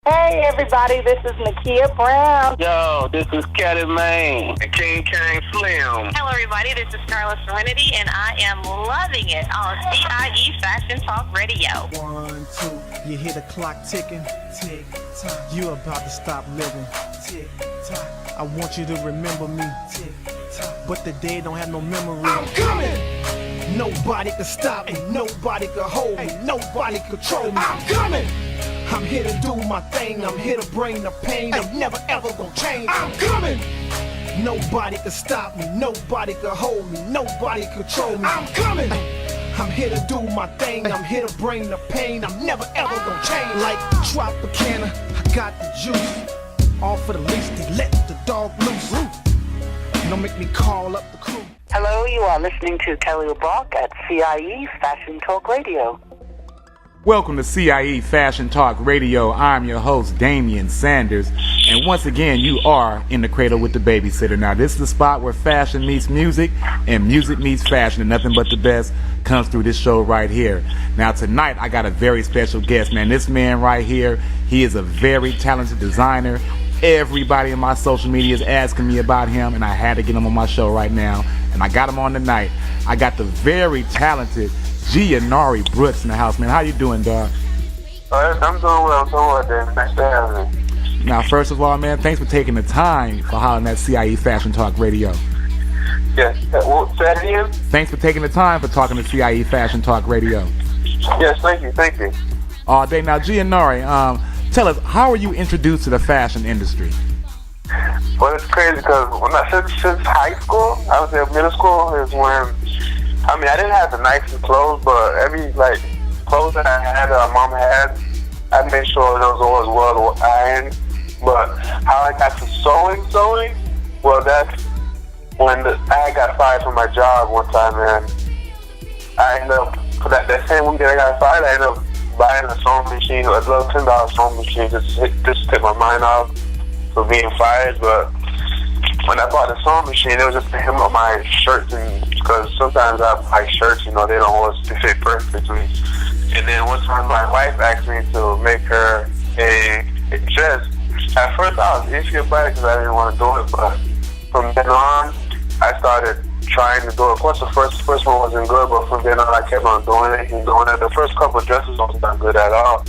Hey everybody, this is Nakia Brown. Yo, this is Kelly Maine and King Slim. Hello everybody, this is Carla Serenity and I am loving it on CIE Fashion Talk Radio. 1, 2, you hear the clock ticking, tick tock. You about to stop living, tick tock. I want you to remember me, tick tock. But the day don't have no memory. I'm coming. Nobody can stop me, nobody can hold me, nobody control me. I'm coming. I'm here to do my thing, I'm here to bring the pain. I'm never ever gonna change. I'm coming. Nobody can stop me, nobody can hold me, nobody control me. I'm coming. I'm here to do my thing, I'm here to bring the pain. I'm never ever gonna change. Like Tropicana, I got the juice. All for the least, they let the dog loose. Don't make me call up the crew. Hello, you are listening to Kelly LeBrock at CIE Fashion Talk Radio. Welcome to CIE Fashion Talk Radio. I'm your host, Damian Sanders. And once again, you are in the cradle with the babysitter. Now, this is the spot where fashion meets music and music meets fashion, and nothing but the best comes through this show right here. Now, tonight, I got a very special guest, man. This man right here, he is a very talented designer. Everybody in my social media is asking me about him, and I had to get him on my show right now. And I got him on tonight. I got the very talented Geonari Brooks in the house, man. How you doing, dog? I'm doing well, Dan. Thanks for having me. Now, first of all, man, thanks for taking the time for hollering at CIE Fashion Talk Radio. Yes. Well, say that again? Thanks for taking the time for talking to CIE Fashion Talk Radio. Yes, thank you. All day. Now, Geonari, tell us, how were you introduced to the fashion industry? Well, it's crazy because since high school, I was in middle school, is when, I didn't have the nicest clothes, but every, clothes that I had, mom had, I made sure those always well ironed. But how I got to sewing, well, that's when I got fired from my job one time, and I ended up, for that same week that I got fired, I ended up buying a sewing machine, a little $10 sewing machine, just to take my mind off for being fired. But when I bought the sewing machine, it was just to hem up my shirts, and because sometimes I buy shirts, they don't always fit perfectly. And then one time my wife asked me to make her a dress. At first I was iffy about it because I didn't want to do it, but from then on I started trying to do it. Of course the first one wasn't good, but from then on I kept on doing it. The first couple of dresses wasn't that good at all.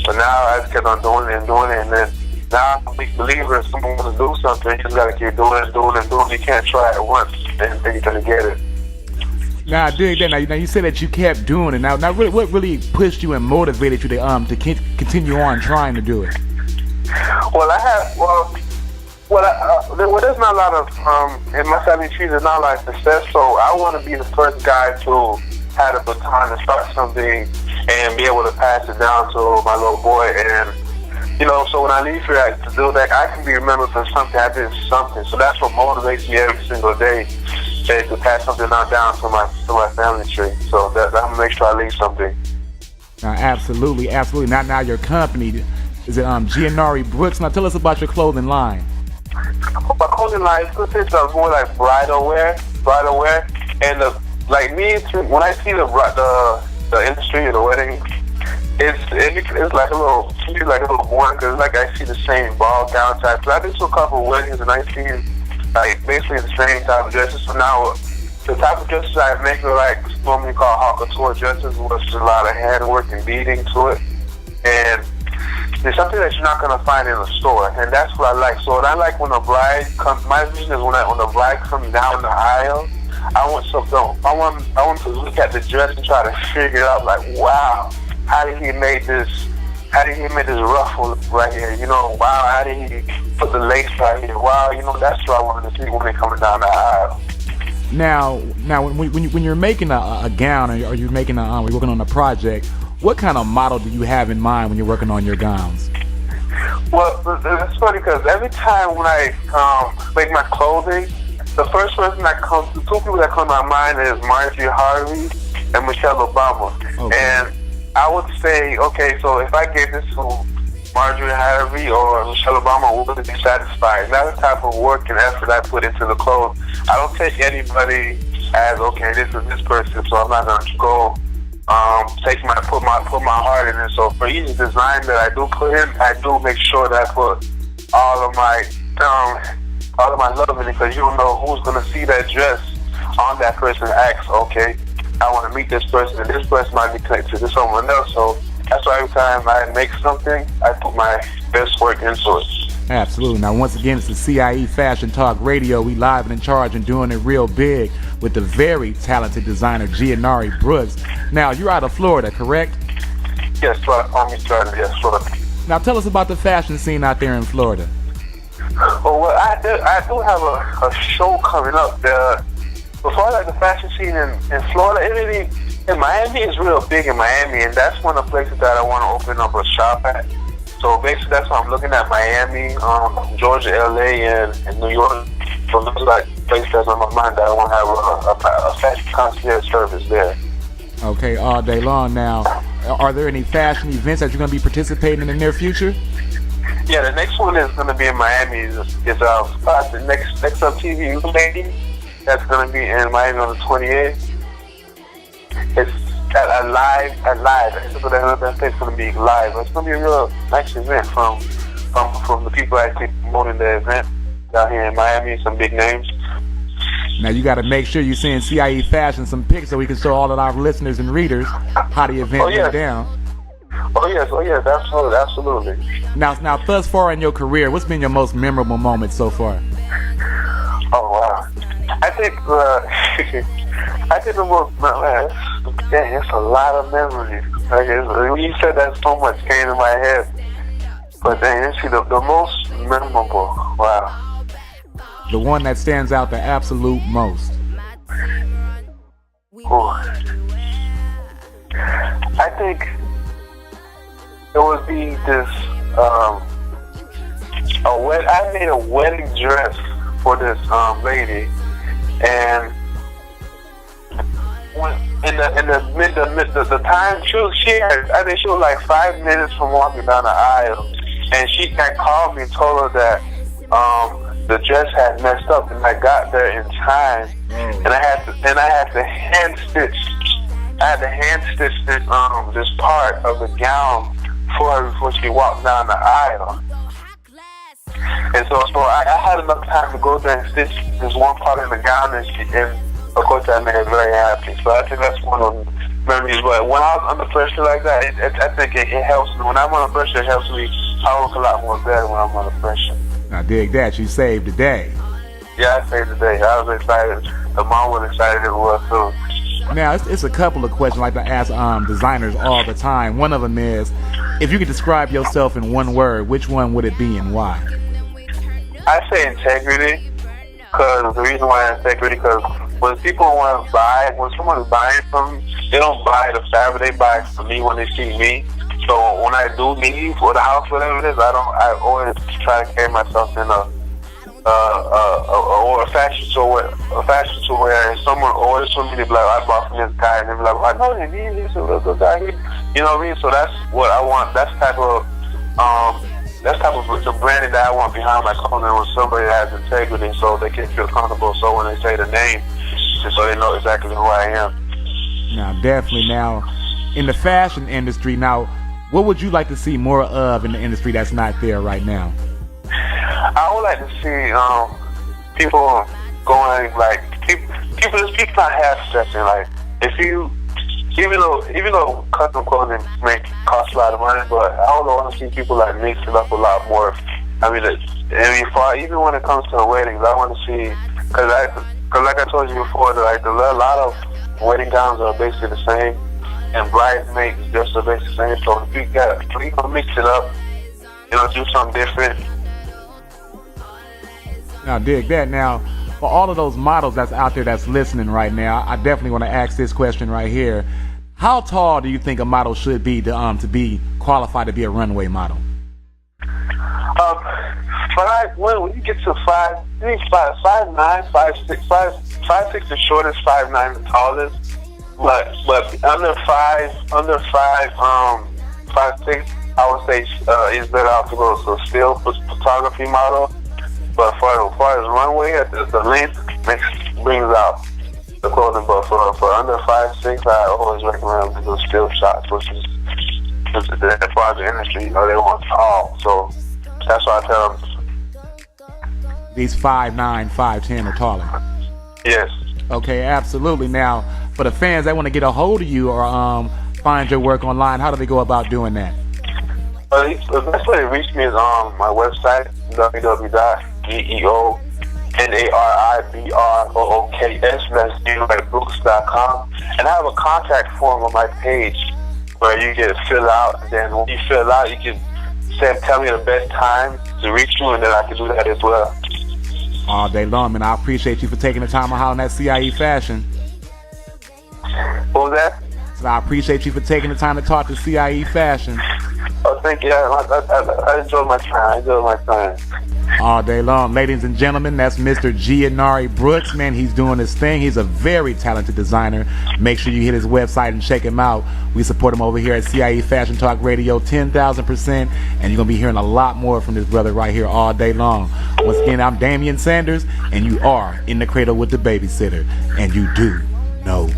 But now I just kept on doing it, and then now I'm a big believer if someone wants to do something, you just got to keep doing it. You can't try it once and think you're going to get it. Now, doing that, now you said that you kept doing it. Now, really, what really pushed you and motivated you to continue on trying to do it? There's not a lot of, in my family tree, there's not a lot of success, so I want to be the first guy to have a baton to start something and be able to pass it down to my little boy. And, so when I leave here to do that, I can be remembered for something. I did something. So that's what motivates me every single day, is to pass something down to my family tree. So that I'm going to make sure I leave something. Absolutely. Now your company, is it Geonari Brooks? Now tell us about your clothing line. My clothing line consists of more like bridal wear, and when I see the industry of the wedding, it's like a little boring because I see the same ball gown type. So I did to a couple of weddings and I see basically the same type of dresses. So now the type of dresses I make are normally called haute couture dresses, with a lot of handwork and beading to it, and it's something that you're not going to find in a store, and that's what I like. So what I like when a bride comes, my vision is when the bride comes down the aisle, I want to look at the dress and try to figure it out, wow, how did he make this ruffle right here? Wow, how did he put the lace right here? Wow, that's what I wanted to see when they're coming down the aisle. Now, when you're making a gown or you're making you're working on a project, what kind of model do you have in mind when you're working on your gowns? Well, it's funny because every time when I make my clothing, the first person the two people that come to my mind is Marjorie Harvey and Michelle Obama. Okay. And I would say, okay, so if I gave this to Marjorie Harvey or Michelle Obama, would be satisfied? That's the type of work and effort I put into the clothes. I don't take anybody as, okay, this is this person, so I'm not going to go put my heart in it. So for each design that I do put in, I do make sure that I put all of my love in it, because you don't know who's gonna see that dress on that person and ask, okay, I want to meet this person, and this person might be connected to someone else. So that's why every time I make something, I put my best work into it. Absolutely. Now, once again, it's the CIE Fashion Talk Radio. We live and in charge and doing it real big with the very talented designer Geonari Brooks. Now, you're out of Florida, correct? Yes, Florida. Yes, Florida. Now, tell us about the fashion scene out there in Florida. Oh, well, I do have a show coming up. Before like the fashion scene in Florida, in Miami is real big in Miami, and that's one of the places that I want to open up a shop at. So basically, that's why I'm looking at Miami, Georgia, LA, and New York. So those are like places that's on my mind that I want to have a fashion concierge service there. Okay, all day long. Now, are there any fashion events that you're going to be participating in the near future? Yeah, the next one is going to be in Miami. It's the next up TV lady. That's going to be in Miami on the 28th. It's a live. So that thing's going to be live. It's going to be a real nice event from the people actually promoting the event down here in Miami, some big names. Now, you got to make sure you send CIE Fashion some pics so we can show all of our listeners and readers how the event went down. Oh yes, absolutely. Now, thus far in your career, what's been your most memorable moment so far? Oh wow, I think the most, it's a lot of memories. Like when you said that, so much came in my head. But then you see the most memorable. Wow. The one that stands out the absolute most. Ooh. I think it would be this. I made a wedding dress for this lady, and when in the time I think she was like 5 minutes from walking down the aisle, and she had called me and told her that the dress had messed up, and I got there in time, and I had to hand stitch. I had to hand stitch this part of the gown for her before she walked down the aisle. And so I had enough time to go there and stitch this one part of the gown, and of course that made her very happy. So I think that's one of the memories. But when I was under pressure like that, I think it helps me. When I'm under pressure, it helps me. I work a lot more better when I'm under pressure. Now dig that, you saved the day. Yeah, I saved the day. I was excited. The mom was excited as well too. Now, it's a couple of questions I like to ask designers all the time. One of them is, if you could describe yourself in one word, which one would it be and why? I say integrity, because the reason why integrity, because when people want to buy, when someone's buying from me, they don't buy the fabric, they buy from me when they see me. So when I do leave for the house, whatever it is, I always try to carry myself in a fashion show where someone orders from me, they be like, I bought from this guy, and they be like, I know they need this, a real good guy. You know what I mean? So that's what I want. That's type of the branding that I want behind my clothing, when somebody has integrity, so they can feel comfortable. So when they say the name, so they know exactly who I am. Now, definitely. Now, in the fashion industry, now, what would you like to see more of in the industry that's not there right now? I would like to see people going, like, people not half-stepping. Like, even though custom clothing cost a lot of money, but I would want to see people like mix it up a lot more. Even when it comes to weddings, I want to see, because like I told you before, a lot of wedding gowns are basically the same, and bridesmaids just are basically the same. So if you can mix it up, do something different. Now, dig that. Now, for all of those models that's out there that's listening right now, I definitely want to ask this question right here. How tall do you think a model should be to be qualified to be a runway model? When you get to 5'9", 5'6", 5'6" the shortest, 5'9" the tallest. But under 5'6", I would say it's better off to go to a still photography model. But as far as runway, the length brings out the clothing, but for under 5'6", I always recommend to do still shots, which is as far as the industry, they want tall. So that's why I tell them. These 5'9", 5'10" or taller. Yes. Okay, absolutely. Now, for the fans that want to get a hold of you or find your work online, how do they go about doing that? The best way to reach me is on my website, www.geonaribrooks, that's geonaribooks.com. And I have a contact form on my page where you can fill out, and then when you fill out, you can tell me the best time to reach you, and then I can do that as well. All day long, man. I appreciate you for taking the time to holler on that CIE Fashion. What was that? So I appreciate you for taking the time to talk to CIE Fashion. Oh, thank you. I enjoyed my time. All day long. Ladies and gentlemen, that's Mr. Geonari Brooks. Man, he's doing his thing. He's a very talented designer. Make sure you hit his website and check him out. We support him over here at CIE Fashion Talk Radio 10,000%, and you're going to be hearing a lot more from this brother right here all day long. Once again, I'm Damian Sanders, and you are in the cradle with the babysitter, and you do know